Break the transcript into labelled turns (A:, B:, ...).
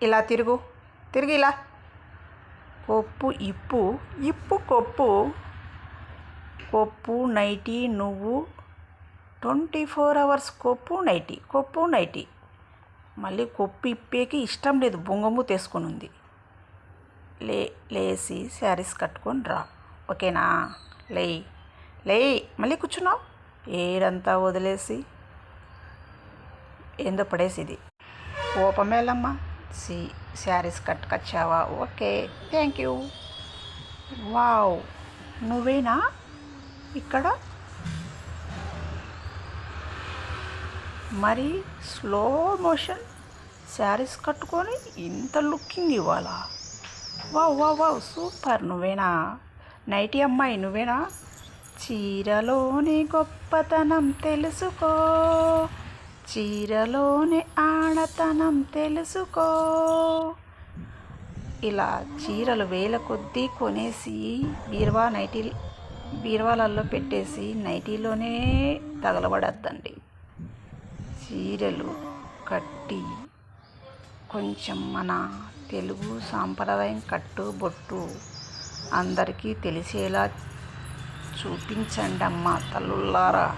A: ఇలా తిరుగు, తిరిగి ఇలా. కొప్పు ఇప్పు, ఇప్పు కొప్పు, కొప్పు నైటీ నువ్వు 24 hours కొప్పు నైటీ. మళ్ళీ కొప్పు ఇప్పేకి ఇష్టం లేదు, బొంగమూతి వేసుకొని ఉంది. లేచి శారీస్ కట్టుకొని రా, ఓకేనా? లేయి మళ్ళీ కూర్చున్నావు, ఏడంతా వదిలేసి ఏందో పడేసి. ఇది కోపమేలమ్మా. శారీస్ కట్టుకొచ్చావా? Okay, thank you. వావ్, నువ్వేనా ఇక్కడ? మరి స్లో మోషన్ శారీస్ కట్టుకొని ఇంత లుకింగ్ ఇవ్వాలా? Wow wow wow, super. నువ్వేనా నైటీ అమ్మాయి? నువ్వేనా? చీరలోని గొప్పతనం తెలుసుకో, చీరలోని ఆడతనం తెలుసుకో. ఇలా చీరలు వేల కొద్దీ కొనేసి బీరువాలలో పెట్టేసి నైటీలోనే తగలబడద్దండి. చీరలు కట్టి కొంచెం మన తెలుగు సాంప్రదాయం కట్టు బొట్టు అందరికీ తెలిసేలా చూపించండి అమ్మా తల్లులారా.